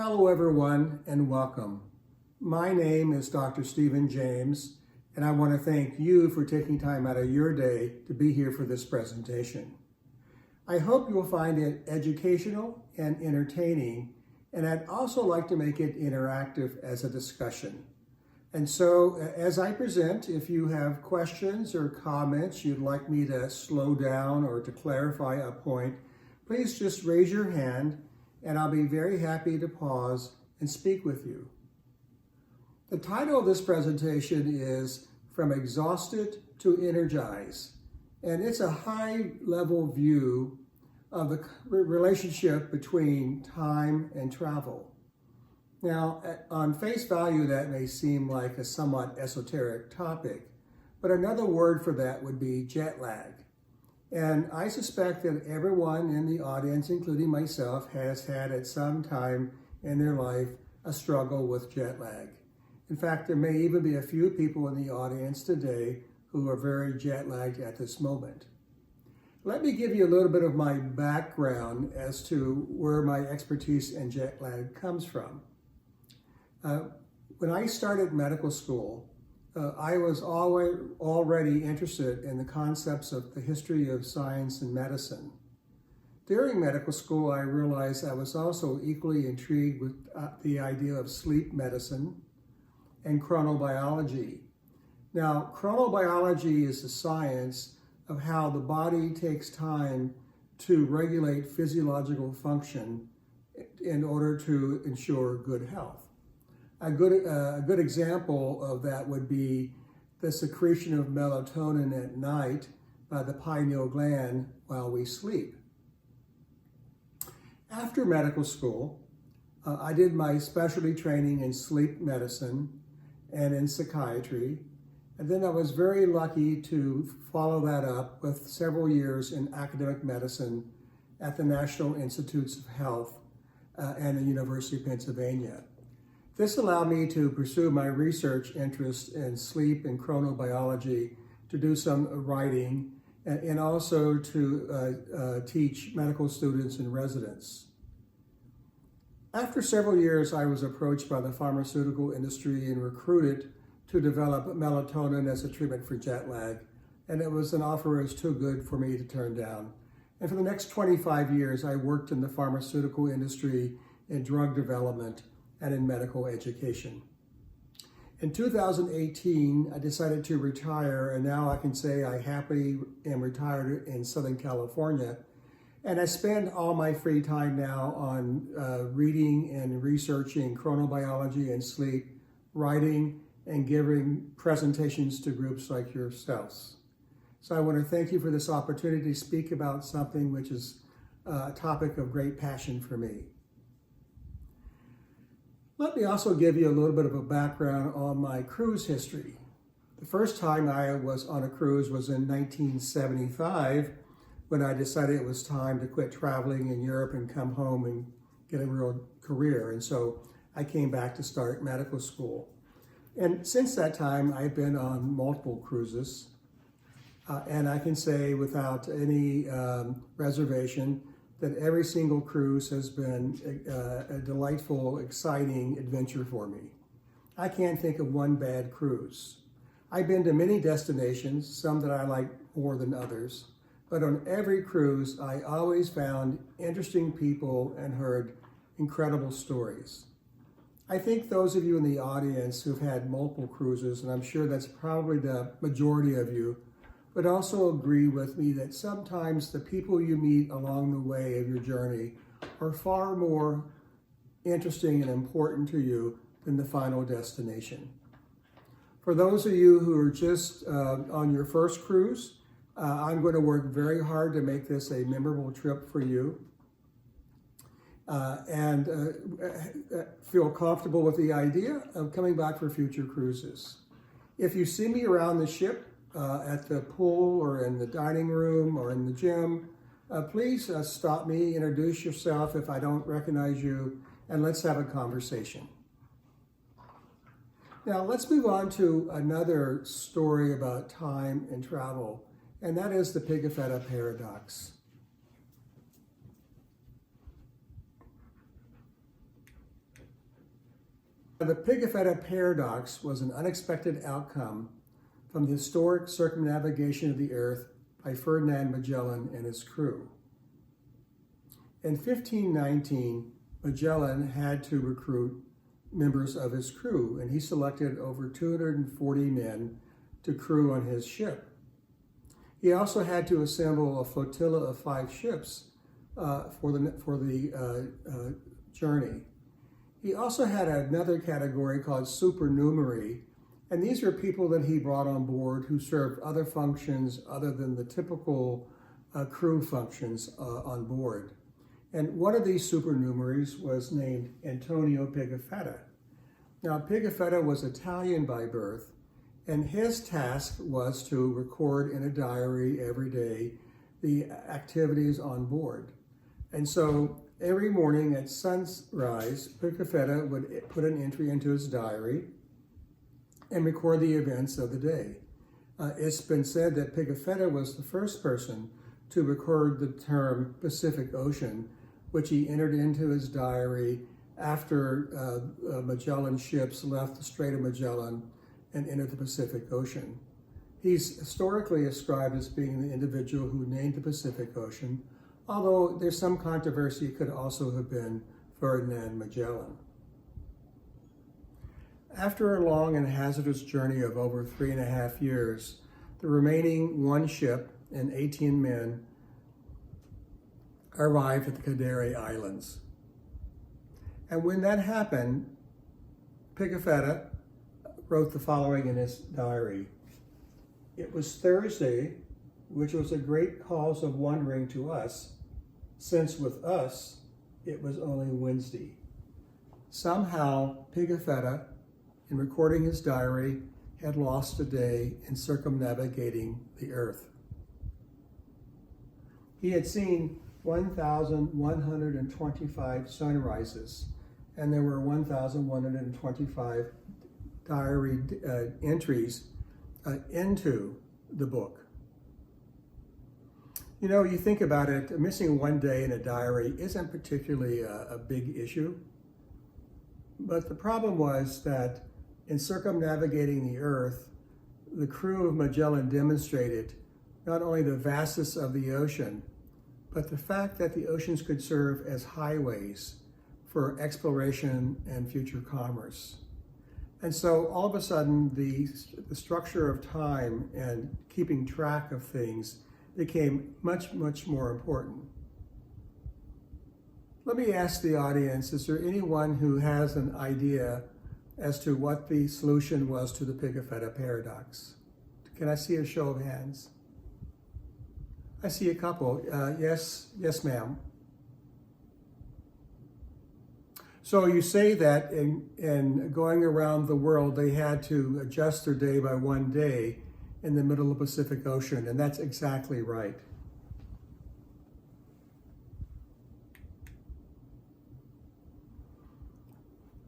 Hello everyone and welcome. My name is Dr. Stephen James and I want to thank you for taking time out of your day to be here for this presentation. I hope you will find it educational and entertaining, and I'd also like to make it interactive as a discussion. And so as I present, if you have questions or comments you'd like me to slow down or to clarify a point, please just raise your hand and I'll be very happy to pause and speak with you. The title of this presentation is From Exhausted to Energize, and it's a high-level view of the relationship between time and travel. Now, on face value, that may seem like a somewhat esoteric topic, but another word for that would be jet lag. And I suspect that everyone in the audience, including myself, has had at some time in their life a struggle with jet lag. In fact, there may even be a few people in the audience today who are very jet lagged at this moment. Let me give you a little bit of my background as to where my expertise in jet lag comes from. When I started medical school, I was already interested in the concepts of the history of science and medicine. During medical school, I realized I was also equally intrigued with the idea of sleep medicine and chronobiology. Now, chronobiology is the science of how the body takes time to regulate physiological function in order to ensure good health. A good example of that would be the secretion of melatonin at night by the pineal gland while we sleep. After medical school, I did my specialty training in sleep medicine and in psychiatry, and then I was very lucky to follow that up with several years in academic medicine at the National Institutes of Health and the University of Pennsylvania. This allowed me to pursue my research interest in sleep and chronobiology, to do some writing, and also to teach medical students and residents. After several years, I was approached by the pharmaceutical industry and recruited to develop melatonin as a treatment for jet lag, and it was an offer that was too good for me to turn down. And for the next 25 years, I worked in the pharmaceutical industry in drug development and in medical education. In 2018, I decided to retire, and now I can say I happily am retired in Southern California. And I spend all my free time now on reading and researching chronobiology and sleep, writing, and giving presentations to groups like yourselves. So I want to thank you for this opportunity to speak about something which is a topic of great passion for me. Let me also give you a little bit of a background on my cruise history. The first time I was on a cruise was in 1975, when I decided it was time to quit traveling in Europe and come home and get a real career. And so I came back to start medical school. And since that time, I've been on multiple cruises. And I can say without any reservation that every single cruise has been a delightful, exciting adventure for me. I can't think of one bad cruise. I've been to many destinations, some that I like more than others, but on every cruise, I always found interesting people and heard incredible stories. I think those of you in the audience who've had multiple cruises, and I'm sure that's probably the majority of you, but also agree with me that sometimes the people you meet along the way of your journey are far more interesting and important to you than the final destination. For those of you who are just on your first cruise, I'm going to work very hard to make this a memorable trip for you and feel comfortable with the idea of coming back for future cruises. If you see me around the ship, at the pool or in the dining room or in the gym, please stop me, introduce yourself if I don't recognize you, and let's have a conversation. Now let's move on to another story about time and travel, and that is the Pigafetta paradox. The Pigafetta paradox was an unexpected outcome from the historic circumnavigation of the Earth by Ferdinand Magellan and his crew. In 1519, Magellan had to recruit members of his crew, and he selected over 240 men to crew on his ship. He also had to assemble a flotilla of 5 ships for the journey. He also had another category called supernumerary, and these are people that he brought on board who served other functions other than the typical crew functions on board. And one of these supernumeraries was named Antonio Pigafetta. Now, Pigafetta was Italian by birth, and his task was to record in a diary every day the activities on board. And so every morning at sunrise, Pigafetta would put an entry into his diary and record the events of the day. It's been said that Pigafetta was the first person to record the term Pacific Ocean, which he entered into his diary after Magellan ships left the Strait of Magellan and entered the Pacific Ocean. He's historically ascribed as being the individual who named the Pacific Ocean, although there's some controversy it could also have been Ferdinand Magellan. After a long and hazardous journey of over 3.5 years, the remaining 1 ship and 18 men arrived at the Canary Islands. And when that happened, Pigafetta wrote the following in his diary. It was Thursday, which was a great cause of wondering to us, since with us it was only Wednesday. Somehow, Pigafetta, in recording his diary, had lost a day in circumnavigating the Earth. He had seen 1,125 sunrises, and there were 1,125 diary entries into the book. You know, you think about it, missing 1 day in a diary isn't particularly a big issue, but the problem was that in circumnavigating the Earth, the crew of Magellan demonstrated not only the vastness of the ocean, but the fact that the oceans could serve as highways for exploration and future commerce. And so all of a sudden, the structure of time and keeping track of things became much, much more important. Let me ask the audience, is there anyone who has an idea as to what the solution was to the Pigafetta paradox? Can I see a show of hands? I see a couple. Yes, ma'am. So you say that in going around the world, they had to adjust their day by 1 day in the middle of the Pacific Ocean, and that's exactly right.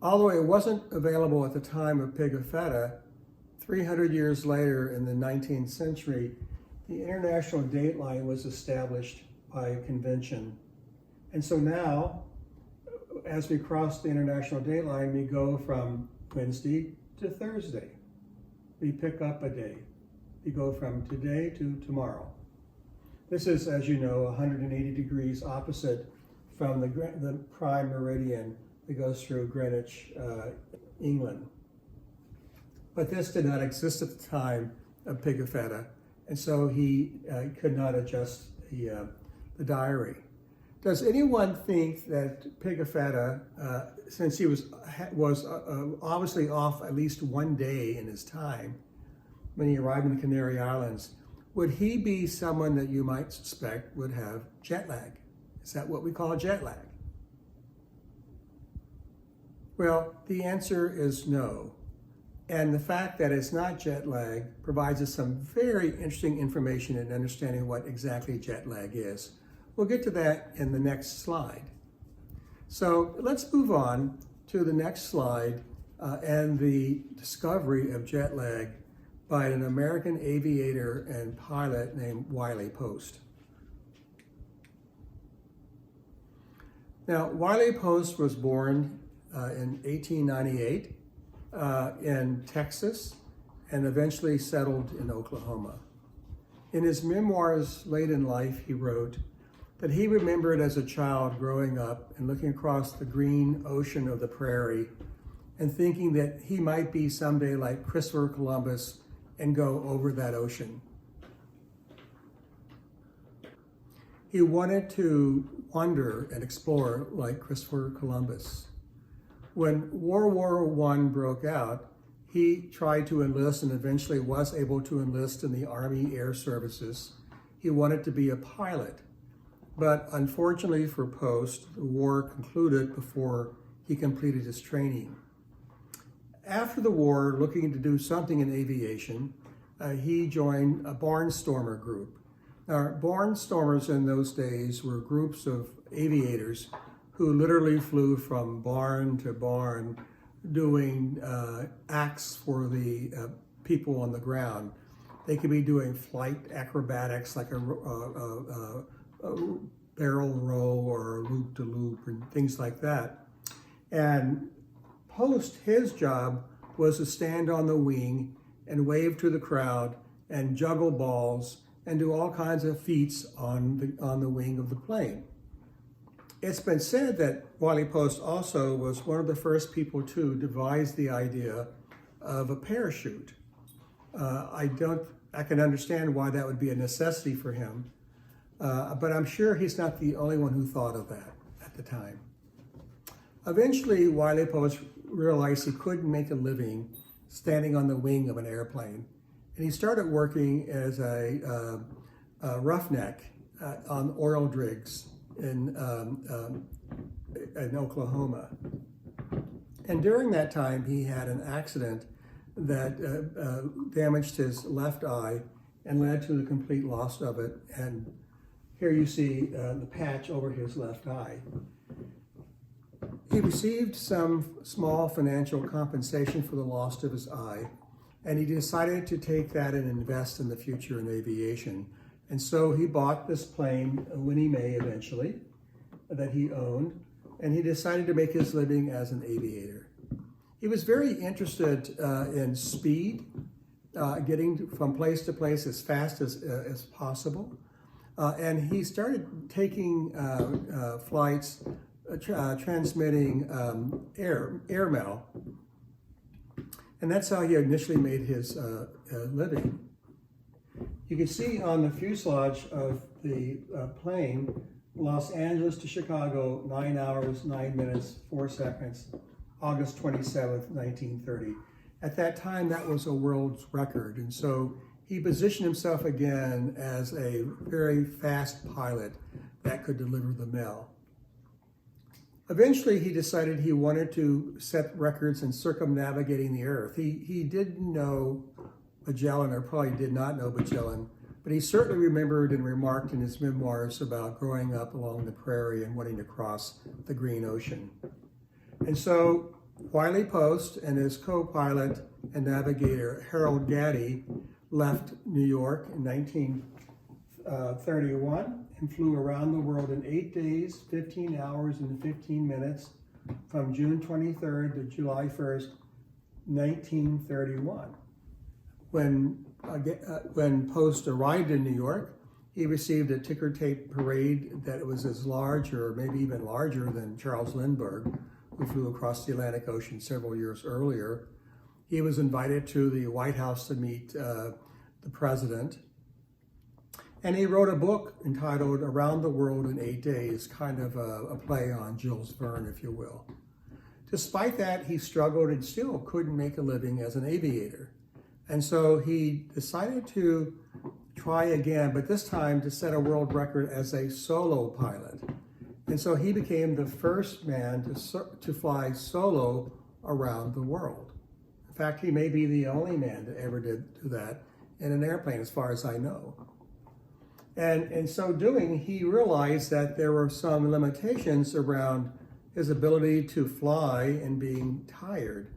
Although it wasn't available at the time of Pigafetta, 300 years later in the 19th century, the international date line was established by a convention. And so now, as we cross the international date line, we go from Wednesday to Thursday. We pick up a day. We go from today to tomorrow. This is, as you know, 180 degrees opposite from the prime meridian that goes through Greenwich, England. But this did not exist at the time of Pigafetta, and so he could not adjust the diary. Does anyone think that Pigafetta, since he was obviously off at least 1 day in his time when he arrived in the Canary Islands, would he be someone that you might suspect would have jet lag? Is that what we call jet lag? Well, the answer is no. And the fact that it's not jet lag provides us some very interesting information in understanding what exactly jet lag is. We'll get to that in the next slide. So let's move on to the next slide and the discovery of jet lag by an American aviator and pilot named Wiley Post. Now, Wiley Post was born in 1898 in Texas and eventually settled in Oklahoma. In his memoirs late in life, he wrote that he remembered as a child growing up and looking across the green ocean of the prairie and thinking that he might be someday like Christopher Columbus and go over that ocean. He wanted to wander and explore like Christopher Columbus. When World War I broke out, he tried to enlist and eventually was able to enlist in the Army Air Services. He wanted to be a pilot, but unfortunately for Post, the war concluded before he completed his training. After the war, looking to do something in aviation, he joined a barnstormer group. Now, barnstormers in those days were groups of aviators who literally flew from barn to barn doing acts for the people on the ground. They could be doing flight acrobatics like a barrel roll or a loop-to-loop and things like that. And Post, his job was to stand on the wing and wave to the crowd and juggle balls and do all kinds of feats on the wing of the plane. It's been said that Wiley Post also was one of the first people to devise the idea of a parachute. I can understand why that would be a necessity for him, but I'm sure he's not the only one who thought of that at the time. Eventually, Wiley Post realized he couldn't make a living standing on the wing of an airplane, and he started working as a roughneck on oil rigs in Oklahoma. And during that time, he had an accident that damaged his left eye and led to the complete loss of it. And here you see the patch over his left eye. He received some small financial compensation for the loss of his eye, and he decided to take that and invest in the future in aviation. And so he bought this plane, a Winnie Mae eventually, that he owned, and he decided to make his living as an aviator. He was very interested in speed, getting from place to place as fast as possible. And he started taking flights, transmitting airmail. And that's how he initially made his living. You can see on the fuselage of the plane, Los Angeles to Chicago, 9 hours, 9 minutes, 4 seconds, August 27th, 1930. At that time, that was a world's record. And so he positioned himself again as a very fast pilot that could deliver the mail. Eventually, he decided he wanted to set records in circumnavigating the Earth. He didn't know Magellan, or probably did not know Magellan, but he certainly remembered and remarked in his memoirs about growing up along the prairie and wanting to cross the green ocean. And so Wiley Post and his co-pilot and navigator Harold Gatty left New York in 1931 and flew around the world in 8 days, 15 hours and 15 minutes from June 23rd to July 1st, 1931. When Post arrived in New York, he received a ticker tape parade that was as large or maybe even larger than Charles Lindbergh, who flew across the Atlantic Ocean several years earlier. He was invited to the White House to meet the president. And he wrote a book entitled Around the World in 8 Days, kind of a play on Jules Verne, if you will. Despite that, he struggled and still couldn't make a living as an aviator. And so he decided to try again, but this time to set a world record as a solo pilot. And so he became the first man to fly solo around the world. In fact, he may be the only man to ever do that in an airplane, as far as I know. And in so doing, he realized that there were some limitations around his ability to fly and being tired.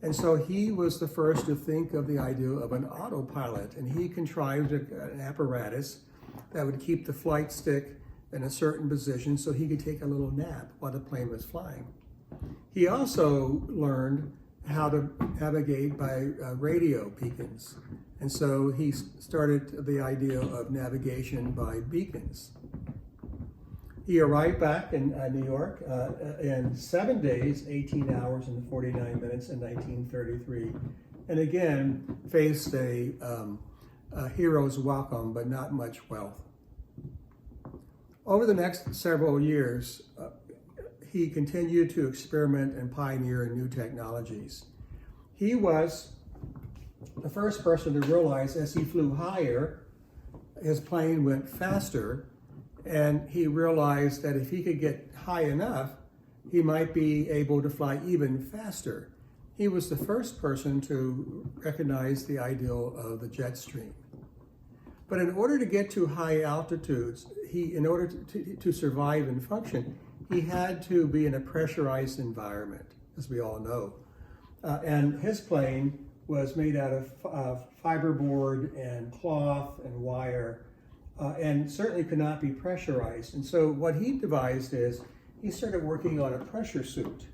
And so he was the first to think of the idea of an autopilot, and he contrived an apparatus that would keep the flight stick in a certain position so he could take a little nap while the plane was flying. He also learned how to navigate by radio beacons. And so he started the idea of navigation by beacons. He arrived back in New York in 7 days, 18 hours and 49 minutes in 1933. And again, faced a hero's welcome, but not much wealth. Over the next several years, he continued to experiment and pioneer new technologies. He was the first person to realize as he flew higher, his plane went faster, and he realized that if he could get high enough, he might be able to fly even faster. He was the first person to recognize the ideal of the jet stream. But in order to get to high altitudes, in order to survive and function, he had to be in a pressurized environment, as we all know. And his plane was made out of fiberboard and cloth and wire, and certainly could not be pressurized. And so what he devised is, he started working on a pressure suit.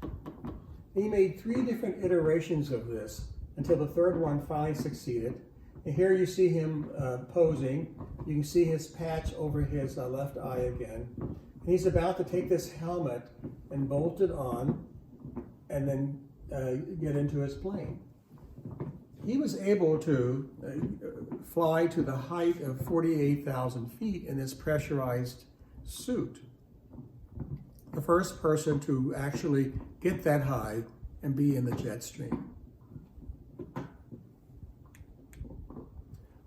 He made 3 different iterations of this until the third one finally succeeded. And here you see him posing. You can see his patch over his left eye again. And he's about to take this helmet and bolt it on and then get into his plane. He was able to fly to the height of 48,000 feet in this pressurized suit. The first person to actually get that high and be in the jet stream.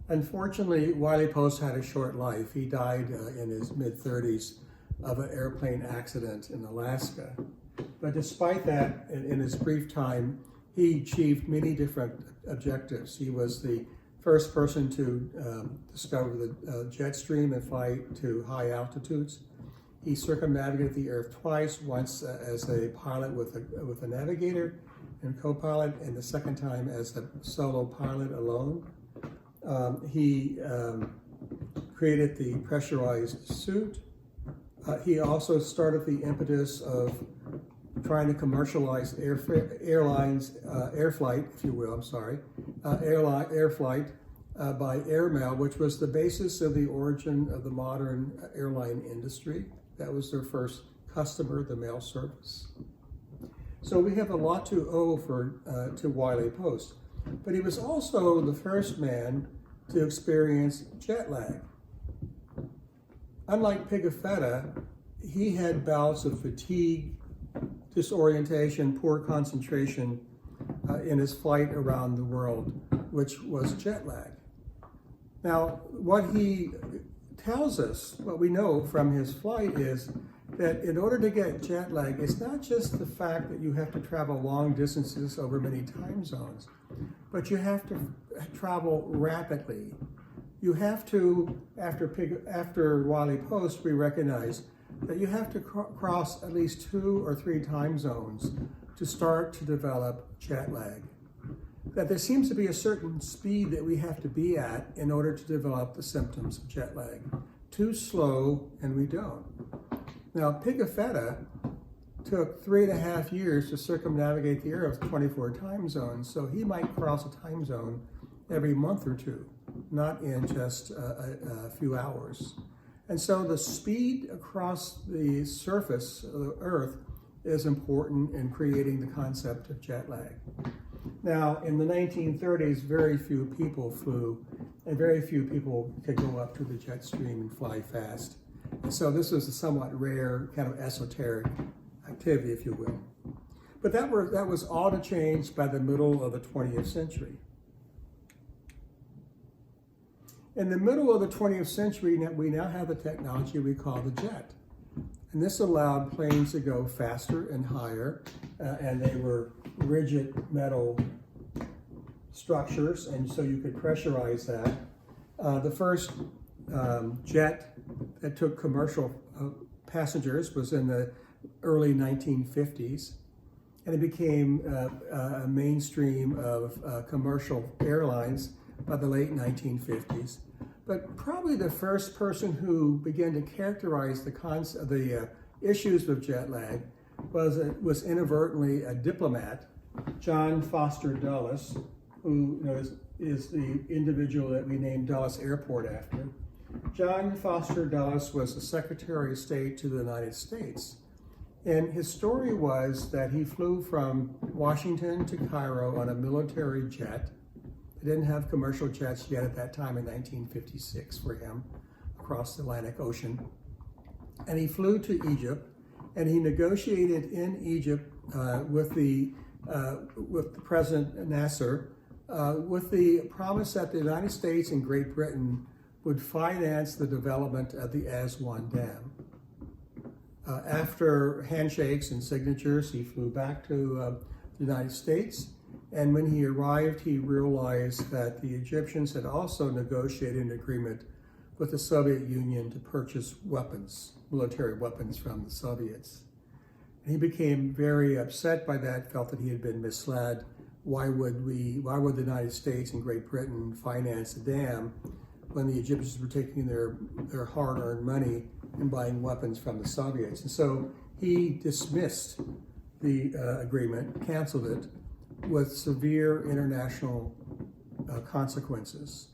Unfortunately, Wiley Post had a short life. He died in his mid-30s of an airplane accident in Alaska. But despite that, in his brief time, he achieved many different objectives. He was the first person to discover the jet stream and fly to high altitudes. He circumnavigated the Earth twice, once as a pilot with a navigator and co-pilot, and the second time as a solo pilot alone. He created the pressurized suit. He also started the impetus of trying to commercialize air flight by airmail, which was the basis of the origin of the modern airline industry. That was their first customer, the mail service. So we have a lot to owe to Wiley Post. But he was also the first man to experience jet lag. Unlike Pigafetta, he had bouts of fatigue, disorientation, poor concentration in his flight around the world, which was jet lag. Now, what he tells us, what we know from his flight is that in order to get jet lag, it's not just the fact that you have to travel long distances over many time zones, but you have to travel rapidly. You have to, after Wiley Post, we recognize that you have to cross at least 2 or 3 time zones to start to develop jet lag. That there seems to be a certain speed that we have to be at in order to develop the symptoms of jet lag. Too slow, and we don't. Now, Pigafetta took 3.5 years to circumnavigate the Earth, 24 time zones, so he might cross a time zone every month or 2, not in just a few hours. And so the speed across the surface of the Earth is important in creating the concept of jet lag. Now, in the 1930s, very few people flew, and very few people could go up to the jet stream and fly fast. And so this was a somewhat rare, kind of esoteric activity, if you will. But that was all to change by the middle of the 20th century. In the middle of the 20th century, we now have the technology we call the jet. And this allowed planes to go faster and higher, and they were rigid metal structures, and so you could pressurize that. The first jet that took commercial passengers was in the early 1950s, and it became a mainstream of commercial airlines by the late 1950s. But probably the first person who began to characterize the issues of jet lag was inadvertently a diplomat John Foster Dulles, who is the individual that we named Dulles Airport after. John Foster Dulles was the Secretary of State to the United States. And his story was that he flew from Washington to Cairo on a military jet. They didn't have commercial jets yet at that time in 1956 for him across the Atlantic Ocean. And he flew to Egypt, and he negotiated in Egypt with the President Nasser with the promise that the United States and Great Britain would finance the development of the Aswan Dam. After handshakes and signatures, he flew back to the United States, and when he arrived, he realized that the Egyptians had also negotiated an agreement with the Soviet Union to purchase weapons, military weapons from the Soviets. And he became very upset by that, felt that he had been misled. Why would the United States and Great Britain finance the dam when the Egyptians were taking their hard-earned money and buying weapons from the Soviets? And so he dismissed the agreement, canceled it, with severe international consequences.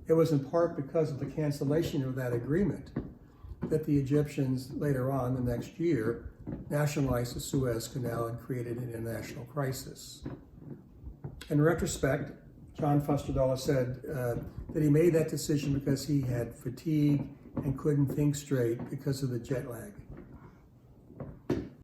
It was in part because of the cancellation of that agreement that the Egyptians later on, the next year, nationalized the Suez Canal and created an international crisis. In retrospect, John Foster Dulles said that he made that decision because he had fatigue and couldn't think straight because of the jet lag.